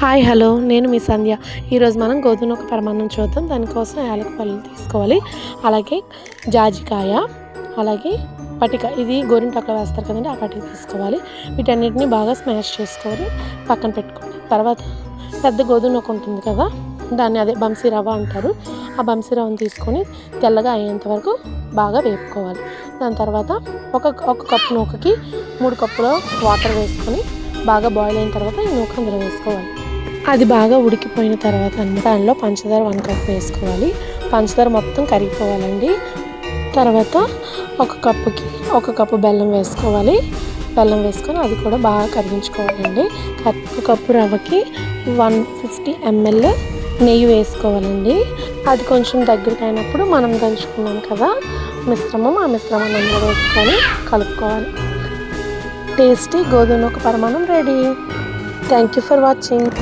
Hi hello నేను మీ సంధ్య. ఈరోజు మనం గోధుమ నూక పరమాన్నం చూద్దాం. దానికోసం యాలకులు తీసుకోవాలి, అలాగే జాజికాయ, అలాగే పటిక, ఇది గోరింటాకులో వేస్తారు కదండి, ఆ పటిక తీసుకోవాలి. వీటన్నిటిని బాగా స్మాష్ చేసుకొని పక్కన పెట్టుకోండి. తర్వాత పెద్ద గోధుమ నూక ఉంటుంది కదా, దాన్ని అదే బంసీ రవ్వ అంటారు. ఆ బంసీ రవ్వను తీసుకొని తెల్లగా అయ్యేంత వరకు బాగా వేపుకోవాలి. దాని తర్వాత ఒక కప్పు నూకకి 3 కప్పుల వాటర్ వేసుకొని బాగా బాయిల్ అయిన తర్వాత ఈ నూక అందులో వేసుకోవాలి. అది బాగా ఉడికిపోయిన తర్వాత దానిలో పంచదార 1 కప్ వేసుకోవాలి. పంచదార మొత్తం కరిగిపోవాలండి. తర్వాత ఒక కప్పుకి 1 కప్పు బెల్లం వేసుకోవాలి. బెల్లం వేసుకొని అది కూడా బాగా కరిగించుకోవాలండి. 1 కప్పు రవ్వకి 150 ml నెయ్యి వేసుకోవాలండి. అది కొంచెం దగ్గరికి అయినప్పుడు మనం దంచుకున్నాం కదా మిశ్రమం, ఆ మిశ్రమాన్ని అందులో వేసుకొని కలుపుకోవాలి. టేస్టీ గోధుమ నూక పరమాన్నం ready. Thank you for watching.